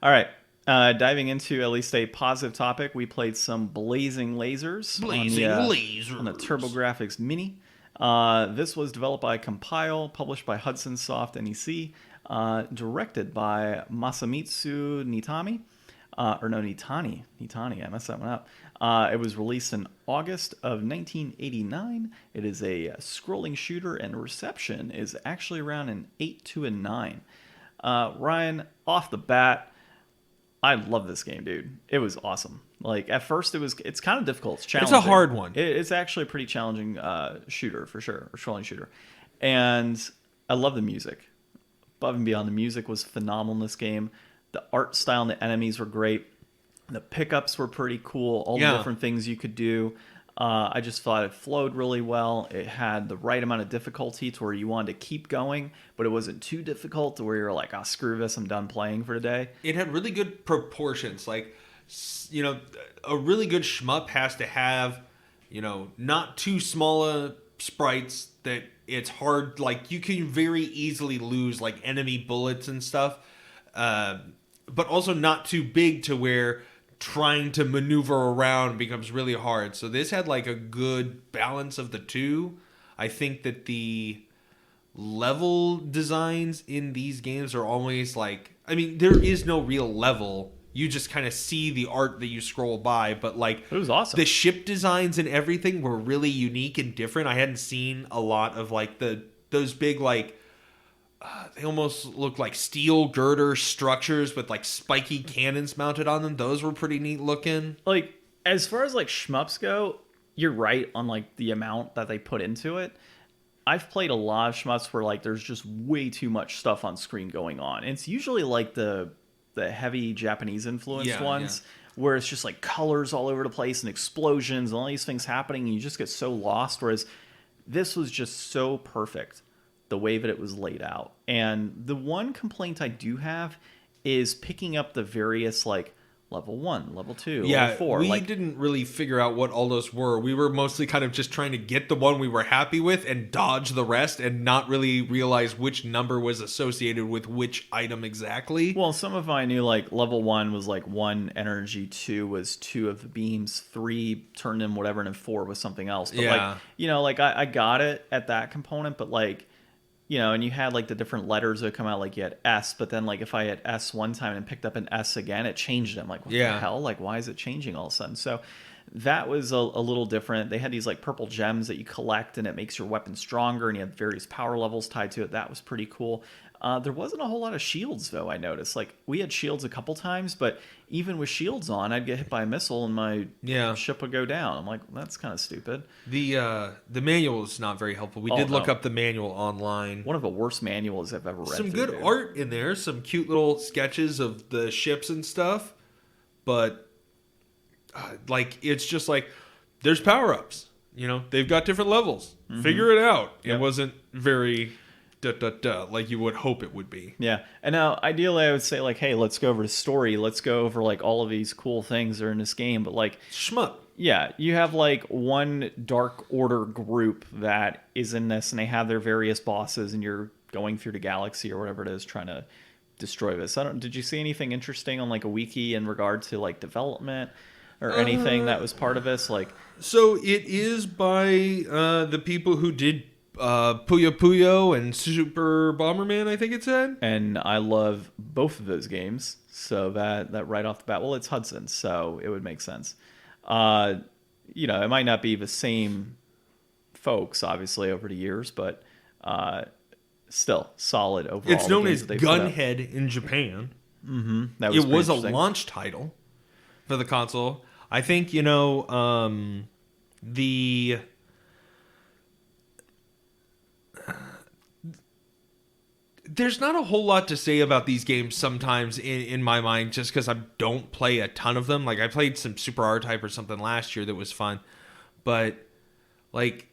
All right, diving into at least a positive topic, we played some Blazing Lasers. Blazing Lasers on the TurboGrafx Mini. This was developed by Compile, published by Hudson Soft NEC, directed by Masamitsu Nitami. Nitani. I messed that one up. It was released in August of 1989. It is a scrolling shooter, and reception is actually around an 8 to a 9. Ryan, off the bat, I love this game, dude. It was awesome. Like, at first, it's kind of difficult. It's challenging. It's a hard one. It's actually a pretty challenging shooter, for sure, or scrolling shooter. And I love the music. Above and beyond, the music was phenomenal in this game. The art style and the enemies were great. The pickups were pretty cool. All the different things you could do. I just thought it flowed really well. It had the right amount of difficulty to where you wanted to keep going, but it wasn't too difficult to where you're like, oh, screw this, I'm done playing for today. It had really good proportions. Like, you know, a really good shmup has to have, you know, not too small sprites that it's hard. Like, you can very easily lose, like, enemy bullets and stuff. But also not too big to where trying to maneuver around becomes really hard. So this had like a good balance of the two. I think that the level designs in these games are always like, I mean, there is no real level. You just kind of see the art that you scroll by, but like, it was awesome. The ship designs and everything were really unique and different. I hadn't seen a lot of like those big like, they almost look like steel girder structures with like spiky cannons mounted on them. Those were pretty neat looking. Like, as far as like shmups go, you're right on like the amount that they put into it. I've played a lot of shmups where like there's just way too much stuff on screen going on. And it's usually like the heavy Japanese influenced ones where it's just like colors all over the place and explosions and all these things happening, and you just get so lost. Whereas this was just so perfect, the way that it was laid out. And the one complaint I do have is picking up the various like level 1, level 2, level 4. We didn't really figure out what all those were. We were mostly kind of just trying to get the one we were happy with and dodge the rest and not really realize which number was associated with which item exactly. Well, some of I knew like level 1 was like 1 energy, 2 was 2 of the beams, 3 turned in whatever, and then 4 was something else. But like, you know, like I got it at that component, but like, you know, and you had like the different letters that come out, like you had S, but then like if I had S one time and picked up an S again, it changed it. I'm like, what the hell? Like, why is it changing all of a sudden? So that was a little different. They had these like purple gems that you collect and it makes your weapon stronger, and you have various power levels tied to it. That was pretty cool. There wasn't a whole lot of shields though, I noticed. Like, we had shields a couple times, but even with shields on, I'd get hit by a missile and my ship would go down. I'm like, that's kind of stupid. The manual is not very helpful. We did look up the manual online. One of the worst manuals I've ever read. Some good art in there, some cute little sketches of the ships and stuff, but like, it's just like, there's power-ups. You know, they've got different levels. Mm-hmm. Figure it out. Yep. It wasn't very like you would hope it would be. Yeah. And now, ideally, I would say, like, hey, let's go over the story. Let's go over, like, all of these cool things that are in this game. But, like... shmup. Yeah. You have, like, one Dark Order group that is in this, and they have their various bosses, and you're going through the galaxy or whatever it is trying to destroy this. Did you see anything interesting on, like, a wiki in regard to, like, development or anything that was part of this? Like... So, it is by the people who did... Puyo Puyo and Super Bomberman, I think it said. And I love both of those games, so that right off the bat, well, it's Hudson, so it would make sense. You know, it might not be the same folks, obviously, over the years, but still solid overall. It's known as Gunhead in Japan. Mm-hmm. That was it was a launch title for the console. I think, you know, there's not a whole lot to say about these games sometimes in my mind, just because I don't play a ton of them. Like, I played some Super R-Type or something last year that was fun. But, like,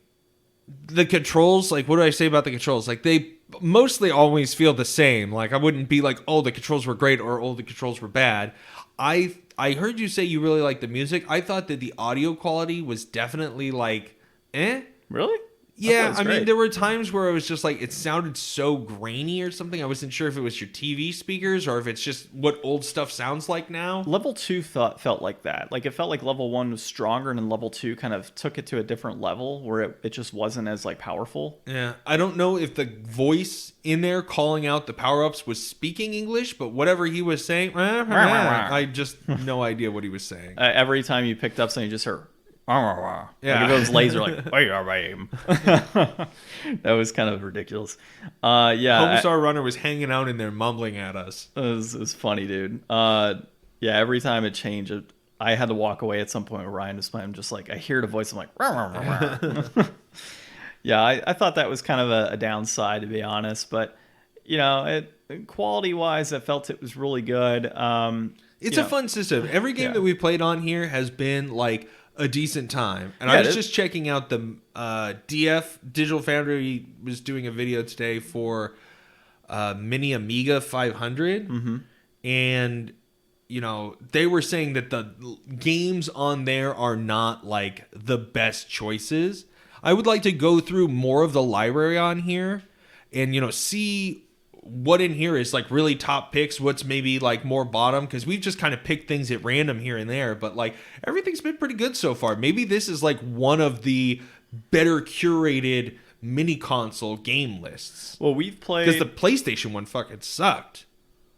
the controls, like, what do I say about the controls? Like, they mostly always feel the same. Like, I wouldn't be like, oh, the controls were great, or, oh, the controls were bad. I heard you say you really liked the music. I thought that the audio quality was definitely, like, eh? Really? Yeah, I mean, there were times where it was just like, it sounded so grainy or something. I wasn't sure if it was your TV speakers or if it's just what old stuff sounds like now. Level 2 felt like that. Like, it felt like level 1 was stronger, and then level 2 kind of took it to a different level where it just wasn't as, like, powerful. Yeah, I don't know if the voice in there calling out the power-ups was speaking English, but whatever he was saying, I just no idea what he was saying. Every time you picked up something, you just heard... Yeah, like if it was laser, like that was kind of ridiculous. Homestar Runner was hanging out in there mumbling at us. It was funny, dude. Every time it changed, I had to walk away at some point with Ryan was playing. I'm just like, I hear the voice, I'm like, yeah, I thought that was kind of a downside, to be honest, but quality wise, I felt it was really good. It's a fun system. Every game that we played on here has been like a decent time. And I was just checking out the Digital Foundry was doing a video today for Mini Amiga 500. Mm-hmm. And, they were saying that the games on there are not like the best choices. I would like to go through more of the library on here and, see what in here is like really top picks, what's maybe like more bottom, because we've just kind of picked things at random here and there, but like everything's been pretty good so far. Maybe this is like one of the better curated mini console game lists. Well, we've played, because the PlayStation one fucking sucked.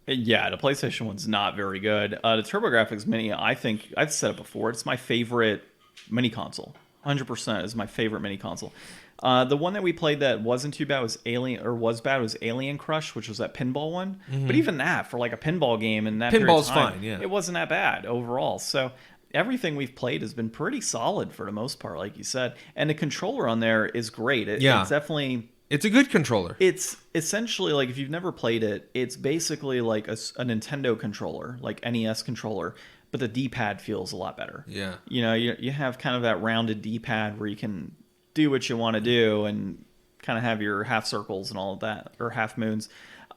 Yeah, the PlayStation one's not very good. The TurboGrafx Mini, I think I've said it before, it's my favorite mini console. 100% is my favorite mini console. The one that we played that wasn't too bad was Alien Crush, which was that pinball one. Mm-hmm. But even that, for like a pinball game, and that pinball's time, fine. Yeah, it wasn't that bad overall. So everything we've played has been pretty solid for the most part, like you said. And the controller on there is great. It's definitely. It's a good controller. It's essentially like, if you've never played it, it's basically like a Nintendo controller, like NES controller, but the D-pad feels a lot better. Yeah. You have kind of that rounded D-pad where you can do what you want to do and kind of have your half circles and all of that, or half moons.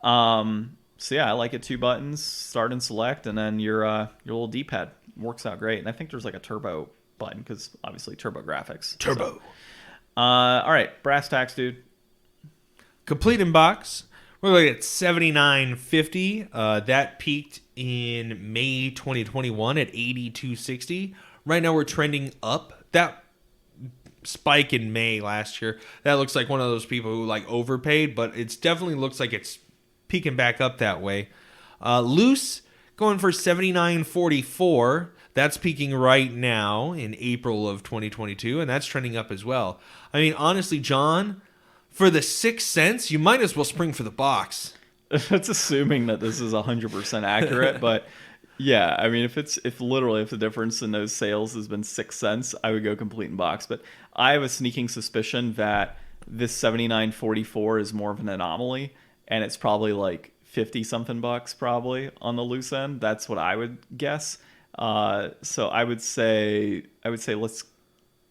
So yeah, I like it. 2 buttons, start and select, and then your little D-pad works out great. And I think there's like a turbo button, because obviously TurboGrafx. Turbo. So. All right, brass tacks, dude. Complete in box. We're looking at $79.50. That peaked in May 2021 at $82.60. Right now we're trending up. That spike in May last year, that looks like one of those people who like overpaid, but it definitely looks like it's peaking back up that way. Loose going for $79.44. That's peaking right now in April of 2022, and that's trending up as well. I mean, honestly, John, for the 6 cents, you might as well spring for the box. It's assuming that this is 100% accurate, but yeah, I mean, if the difference in those sales has been 6 cents, I would go complete in box. But I have a sneaking suspicion that this $79.44 is more of an anomaly, and it's probably like 50 something bucks probably on the loose end. That's what I would guess. So I would say let's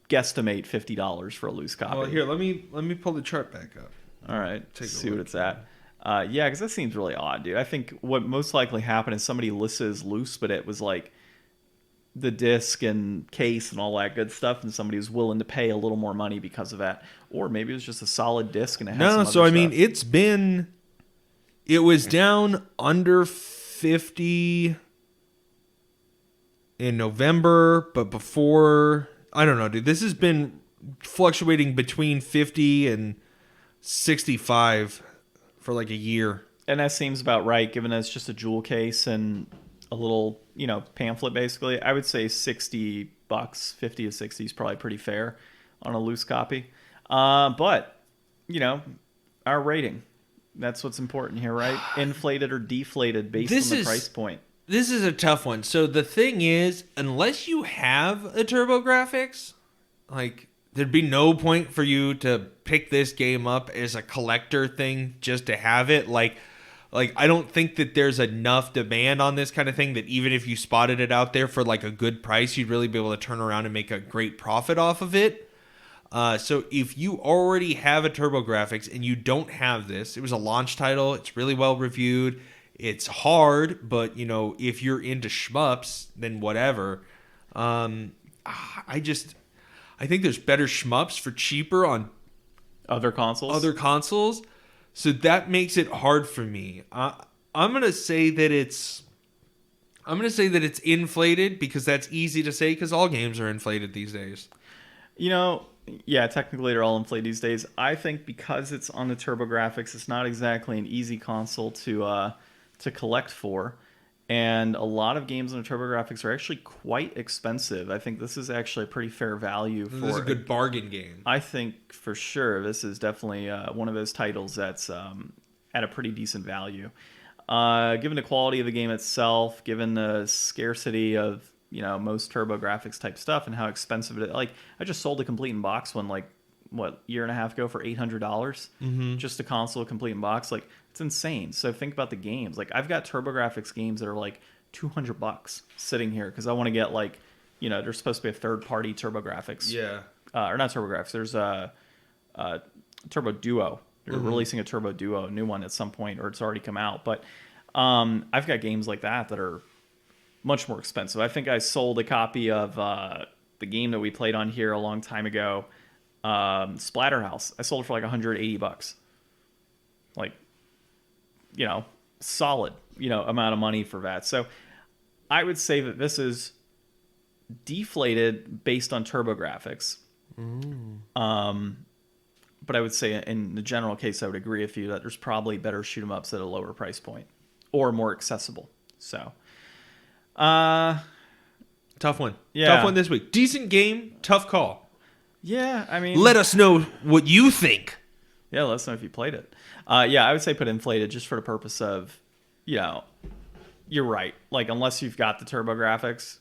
guesstimate $50 for a loose copy. Well, here, let me pull the chart back up. All right, see what it's at. Yeah, because that seems really odd, dude. I think what most likely happened is somebody listed as loose, but it was like the disc and case and all that good stuff, and somebody was willing to pay a little more money because of that. Or maybe it was just a solid disc and it had some other stuff. I mean, it was down under 50 in November, but before, I don't know, dude. This has been fluctuating between 50 and 65 for like a year. And that seems about right, given that it's just a jewel case and a little, pamphlet basically. I would say $60, 50 to 60 is probably pretty fair on a loose copy. But, our rating, that's what's important here, right? Inflated or deflated based on the price point. This is a tough one. So the thing is, unless you have a TurboGrafx, like, there'd be no point for you to pick this game up as a collector thing just to have it. Like I don't think that there's enough demand on this kind of thing that even if you spotted it out there for like a good price, you'd really be able to turn around and make a great profit off of it. So if you already have a TurboGrafx and you don't have this, it was a launch title. It's really well reviewed. It's hard, but if you're into shmups, then whatever. I think there's better shmups for cheaper on Other consoles. So that makes it hard for me. I'm gonna say that it's inflated because that's easy to say because all games are inflated these days. Yeah, technically they're all inflated these days. I think because it's on the TurboGrafx, it's not exactly an easy console to collect for. And a lot of games on the TurboGrafx are actually quite expensive. I think this is actually a pretty fair value for. This is a good bargain game. I think for sure this is definitely one of those titles that's at a pretty decent value. Given the quality of the game itself, given the scarcity of most TurboGrafx type stuff and how expensive it is. Like, I just sold a complete in box one year and a half ago for $800. Just a console complete in box. Like, it's insane. So think about the games. Like, I've got TurboGrafx games that are like $200 sitting here because I want to get there's supposed to be a third party TurboGrafx. Yeah. Or not TurboGrafx. There's a Turbo Duo. They're releasing a Turbo Duo, a new one at some point, or it's already come out. But I've got games like that are much more expensive. I think I sold a copy of the game that we played on here a long time ago, Splatterhouse. I sold it for like $180. Like, solid, amount of money for that. So I would say that this is deflated based on TurboGrafx. But I would say in the general case, I would agree with you that there's probably better shoot 'em ups at a lower price point or more accessible. So, tough one. Yeah. Tough one this week. Decent game, tough call. Yeah, I mean, let us know what you think. Yeah, let us know if you played it. Yeah, I would say put inflated just for the purpose of, you're right. Like, unless you've got the TurboGrafx,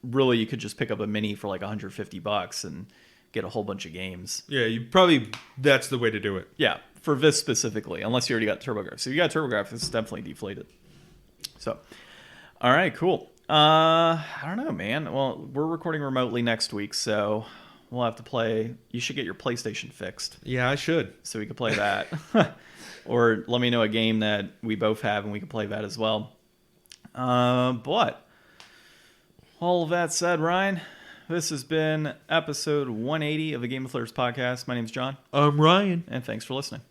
really you could just pick up a mini for like $150 and get a whole bunch of games. Yeah, that's the way to do it. Yeah, for this specifically, unless you already got TurboGrafx. So if you got TurboGrafx, it's definitely deflated. So, all right, cool. I don't know, man. Well, we're recording remotely next week, so we'll have to play. You should get your PlayStation fixed. Yeah, I should. So we can play that. Or let me know a game that we both have and we can play that as well. But all of that said, Ryan, this has been episode 180 of the Game Deflators Podcast. My name's John. I'm Ryan. And thanks for listening.